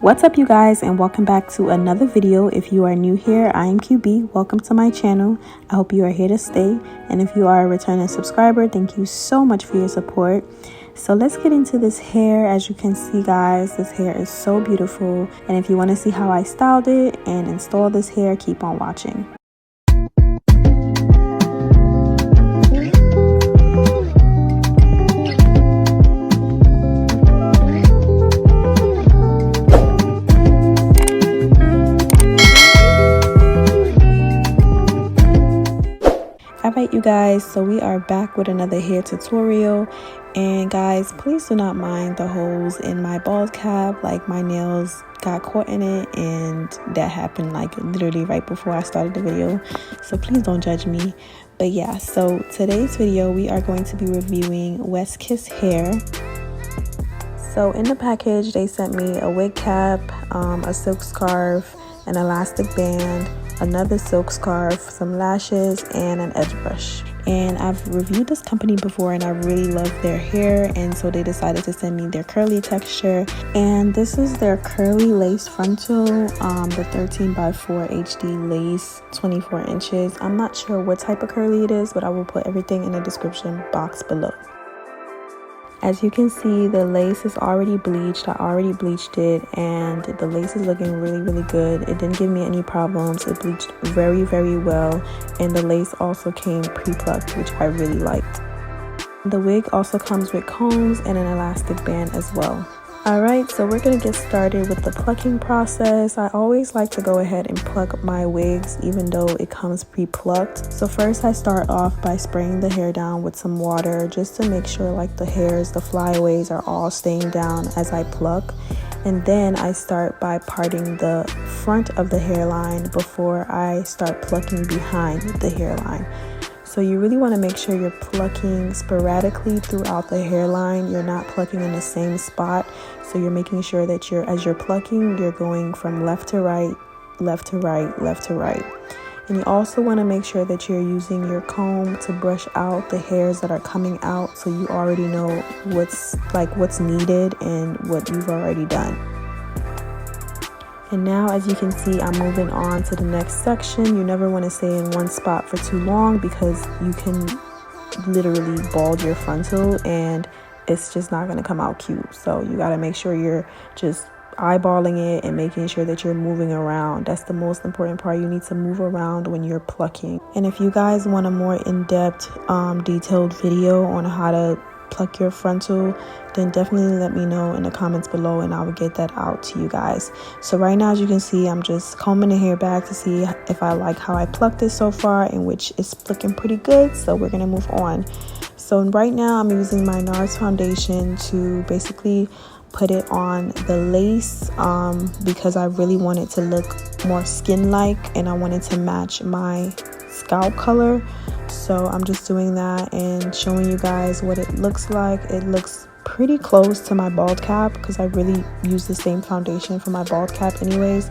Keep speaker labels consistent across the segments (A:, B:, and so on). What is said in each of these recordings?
A: What's up, you guys, and welcome back to another video. If you are new here, I am QB. Welcome to my channel. I hope you are here to stay, and if you are a returning subscriber, thank you so much for your support. So let's get into this hair. As you can see, guys, this hair is so beautiful, and if you want to see how I styled it and installed this hair, keep on watching. Alright, you guys, so we are back with another hair tutorial, and guys, please do not mind the holes in my bald cap. Like, my nails got caught in it, and that happened like literally right before I started the video, so please don't judge me. But yeah, so today's video we are going to be reviewing West Kiss hair. So in the package they sent me a wig cap, a silk scarf, an elastic band, another silk scarf, some lashes, and an edge brush. And I've reviewed this company before and I really love their hair, and so they decided to send me their curly texture. And this is their curly lace frontal, the 13x4 HD lace, 24 inches. I'm not sure what type of curly it is, but I will put everything in the description box below. As you can see, the lace is already bleached. I already bleached it, and the lace is looking really good. It didn't give me any problems. It bleached very well, and the lace also came pre-plucked, which I really liked. The wig also comes with combs and an elastic band as well. Alright, so we're going to get started with the plucking process. I always like to go ahead and pluck my wigs even though it comes pre-plucked. So first I start off by spraying the hair down with some water just to make sure like the hairs, the flyaways are all staying down as I pluck. And then I start by parting the front of the hairline before I start plucking behind the hairline. So you really want to make sure you're plucking sporadically throughout the hairline. You're not plucking in the same spot. So you're making sure that as you're plucking, you're going from left to right, left to right, left to right. And you also want to make sure that you're using your comb to brush out the hairs that are coming out, so you already know what's needed and what you've already done. And now, as you can see, I'm moving on to the next section. You never want to stay in one spot for too long because you can literally bald your frontal and it's just not going to come out cute. So you got to make sure you're just eyeballing it and making sure that you're moving around. That's the most important part. You need to move around when you're plucking. And if you guys want a more in-depth, detailed video on how to pluck your frontal, then definitely let me know in the comments below and I will get that out to you guys. So right now, as you can see, I'm just combing the hair back to see if I like how I plucked it so far, and which is looking pretty good. So we're gonna move on. So right now I'm using my NARS foundation to basically put it on the lace, because I really want it to look more skin-like and I wanted to match my scalp color. So I'm just doing that and showing you guys what it looks like. It looks pretty close to my bald cap because I really use the same foundation for my bald cap anyways.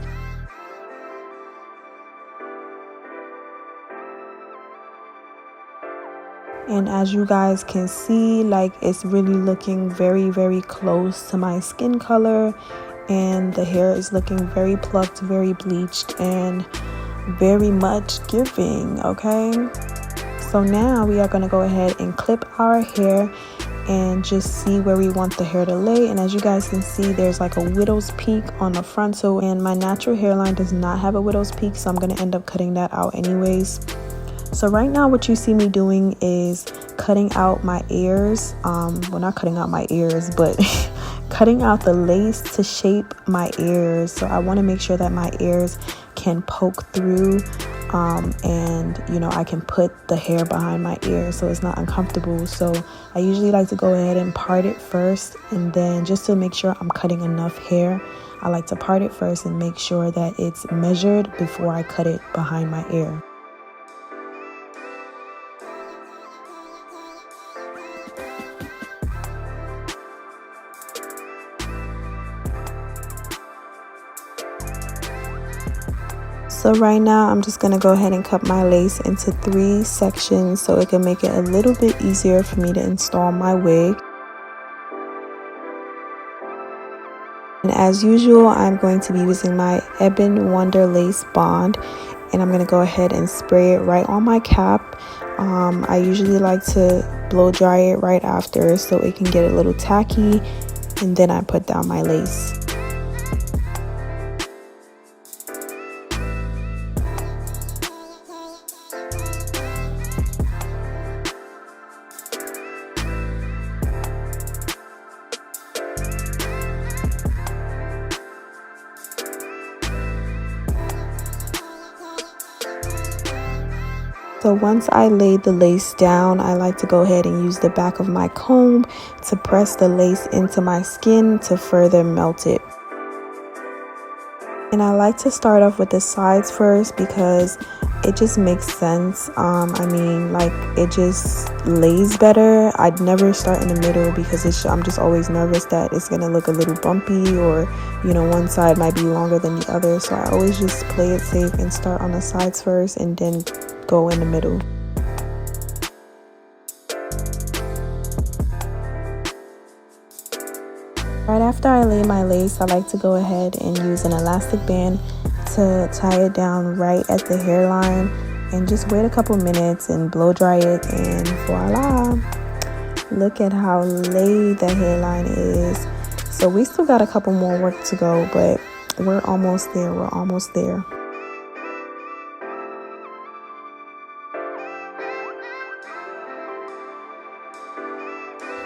A: And as you guys can see, like, it's really looking very close to my skin color, and the hair is looking very plucked, very bleached, and very much giving. Okay, so now we are going to go ahead and clip our hair and just see where we want the hair to lay. And as you guys can see, there's like a widow's peak on the frontal, and my natural hairline does not have a widow's peak, so I'm going to end up cutting that out anyways. So right now what you see me doing is cutting out my ears, well, not cutting out my ears, but cutting out the lace to shape my ears. So I want to make sure that my ears can poke through, and you know, I can put the hair behind my ear so it's not uncomfortable. So I usually like to go ahead and part it first, and then just to make sure I'm cutting enough hair, I like to part it first and make sure that it's measured before I cut it behind my ear. So right now I'm just going to go ahead and cut my lace into 3 sections so it can make it a little bit easier for me to install my wig. And as usual, I'm going to be using my Ebon Wonder Lace Bond, and I'm going to go ahead and spray it right on my cap. I usually like to blow dry it right after so it can get a little tacky, and then I put down my lace. So once I laid the lace down, I like to go ahead and use the back of my comb to press the lace into my skin to further melt it. And I like to start off with the sides first because it just makes sense. I mean, like, it just lays better. I'd never start in the middle because I'm just always nervous that it's gonna look a little bumpy, or one side might be longer than the other. So I always just play it safe and start on the sides first and then go in the middle. Right after I lay my lace, I like to go ahead and use an elastic band to tie it down right at the hairline and just wait a couple minutes and blow dry it, and voila! Look at how laid the hairline is. So we still got a couple more work to go, but we're almost there.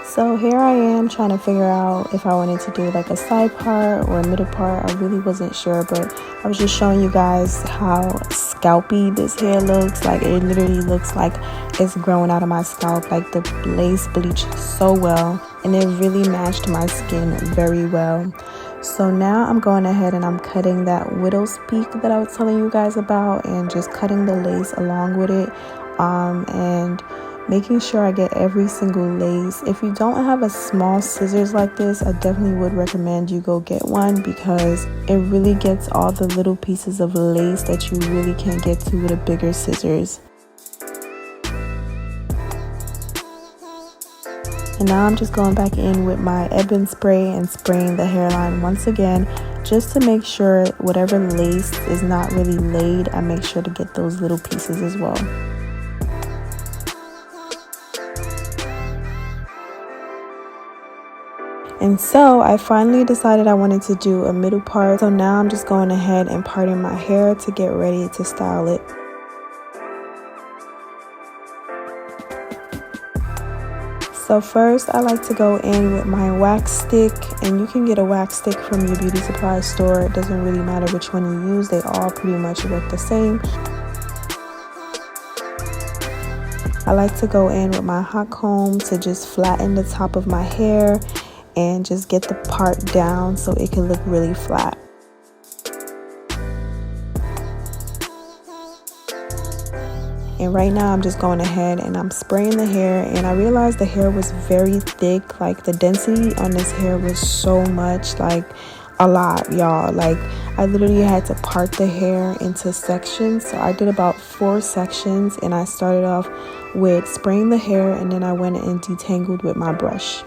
A: So here I am trying to figure out if I wanted to do like a side part or a middle part. I really wasn't sure, but I was just showing you guys how scalpy this hair looks. Like, it literally looks like it's growing out of my scalp. Like, the lace bleached so well and it really matched my skin very well. So now I'm going ahead and I'm cutting that widow's peak that I was telling you guys about, and just cutting the lace along with it, and making sure I get every single lace. If you don't have a small scissors like this, I definitely would recommend you go get one, because it really gets all the little pieces of lace that you really can't get to with a bigger scissors. And now I'm just going back in with my Ebon spray and spraying the hairline once again, just to make sure whatever lace is not really laid, I make sure to get those little pieces as well. And so I finally decided I wanted to do a middle part. So now I'm just going ahead and parting my hair to get ready to style it. So first I like to go in with my wax stick, and you can get a wax stick from your beauty supply store. It doesn't really matter which one you use. They all pretty much work the same. I like to go in with my hot comb to just flatten the top of my hair and just get the part down so it can look really flat. And right now I'm just going ahead and I'm spraying the hair, and I realized the hair was very thick. Like, the density on this hair was so much, like a lot, y'all. Like, I literally had to part the hair into sections. So I did about 4 sections, and I started off with spraying the hair, and then I went and detangled with my brush.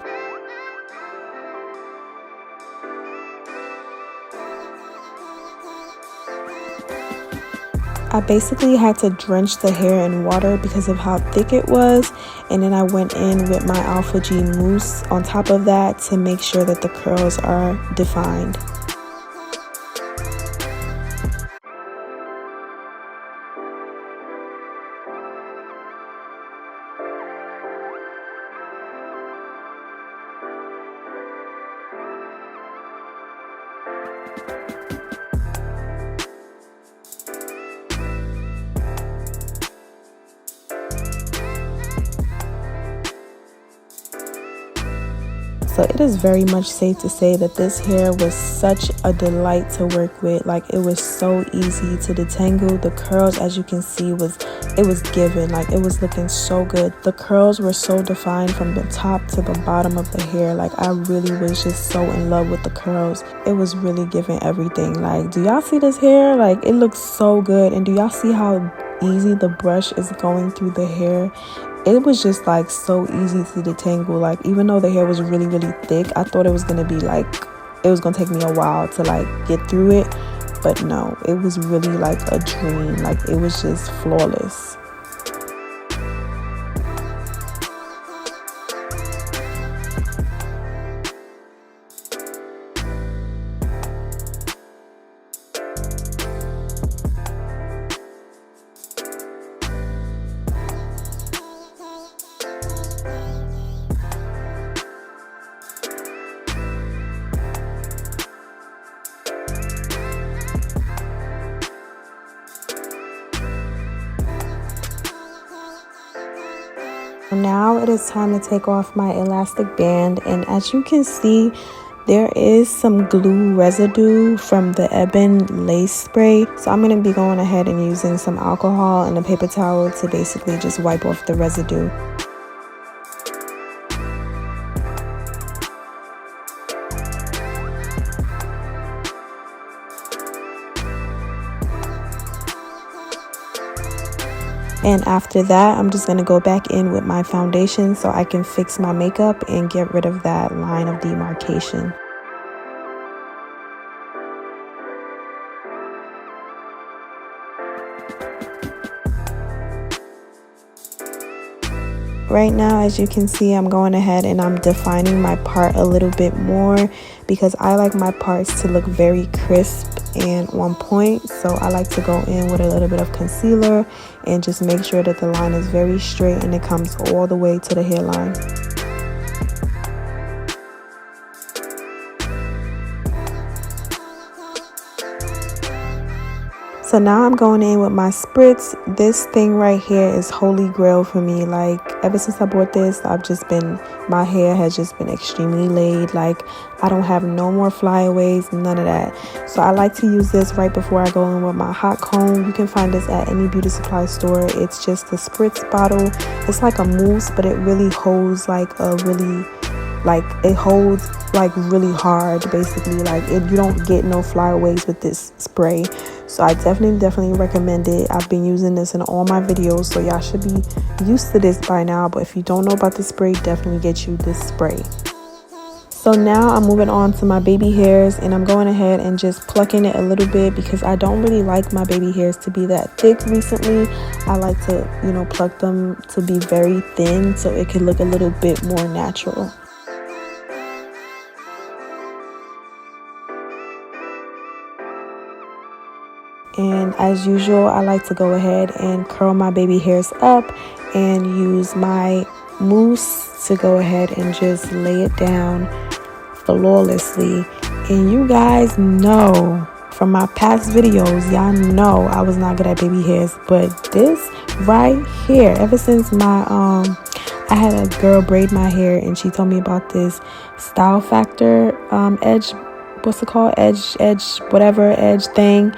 A: I basically had to drench the hair in water because of how thick it was, and then I went in with my Alpha G mousse on top of that to make sure that the curls are defined. So it is very much safe to say that this hair was such a delight to work with. Like, it was so easy to detangle. The curls, as you can see, it was given. Like, it was looking so good. The curls were so defined from the top to the bottom of the hair. Like, I really was just so in love with the curls. It was really giving everything. Like, do y'all see this hair? Like, it looks so good. And do y'all see how easy the brush is going through the hair? It was just so easy to detangle. Like, even though the hair was really thick, I thought it was gonna be it was gonna take me a while to like get through it, but no, it was really like a dream. Like it was just flawless. Now it is time to take off my elastic band, and as you can see, there is some glue residue from the Ebon lace spray. So I'm going to be going ahead and using some alcohol and a paper towel to basically just wipe off the residue. And after that, I'm just going to go back in with my foundation so I can fix my makeup and get rid of that line of demarcation. Right now, as you can see, I'm going ahead and I'm defining my part a little bit more because I like my parts to look very crisp and on point. So I like to go in with a little bit of concealer and just make sure that the line is very straight and it comes all the way to the hairline. So now I'm going in with my spritz. This thing right here is holy grail for me. Like ever since I bought this, my hair has just been extremely laid. Like I don't have no more flyaways, none of that. So I like to use this right before I go in with my hot comb. You can find this at any beauty supply store. It's just a spritz bottle. It's like a mousse, but it really holds it holds like really hard, basically. Like you don't get no flyaways with this spray. So I definitely recommend it. I've been using this in all my videos, so y'all should be used to this by now. But if you don't know about the spray, definitely get you this spray. So now I'm moving on to my baby hairs, and I'm going ahead and just plucking it a little bit because I don't really like my baby hairs to be that thick recently. I like to, pluck them to be very thin so it can look a little bit more natural. And as usual, I like to go ahead and curl my baby hairs up and use my mousse to go ahead and just lay it down flawlessly. And you guys know from my past videos, y'all know I was not good at baby hairs, but this right here, ever since I had a girl braid my hair and she told me about this Style Factor edge, what's it called, edge thing.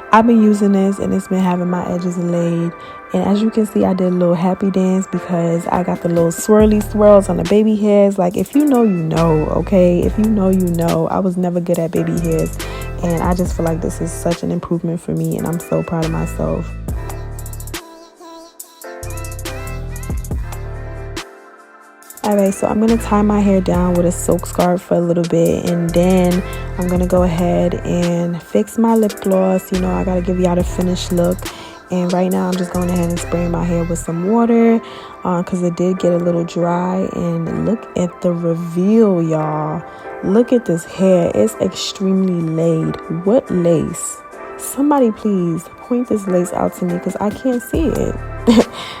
A: I've been using this and it's been having my edges laid. And as you can see, I did a little happy dance because I got the little swirly swirls on the baby hairs. Like if you know, you know, okay? If you know, you know. I was never good at baby hairs, and I just feel like this is such an improvement for me, and I'm so proud of myself. Alright, so I'm going to tie my hair down with a silk scarf for a little bit, and then I'm going to go ahead and fix my lip gloss. I got to give y'all the finished look. And right now I'm just going ahead and spraying my hair with some water because it did get a little dry. And look at the reveal, y'all. Look at this hair. It's extremely laid. What lace? Somebody please point this lace out to me because I can't see it.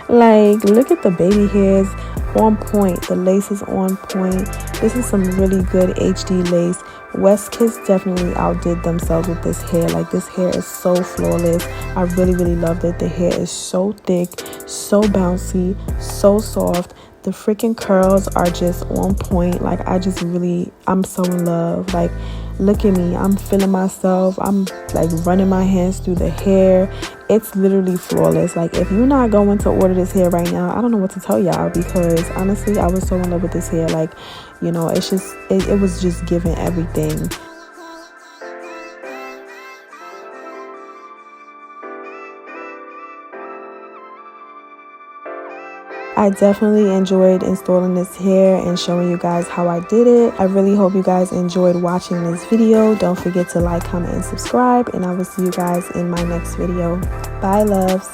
A: Like, look at the baby hairs. On point. The lace is on point. This is some really good HD lace. West Kiss definitely outdid themselves with this hair. Like, this hair is so flawless. I really loved it. The hair is so thick, so bouncy, so soft. The freaking curls are just on point. Like, I'm so in love. Like, look at me. I'm feeling myself. I'm like running my hands through the hair. It's literally flawless. Like, if you're not going to order this hair right now, I don't know what to tell y'all, because honestly, I was so in love with this hair. Like, it's just, it was just giving everything. I definitely enjoyed installing this hair and showing you guys how I did it. I really hope you guys enjoyed watching this video. Don't forget to like, comment, and subscribe, and I will see you guys in my next video. Bye, loves.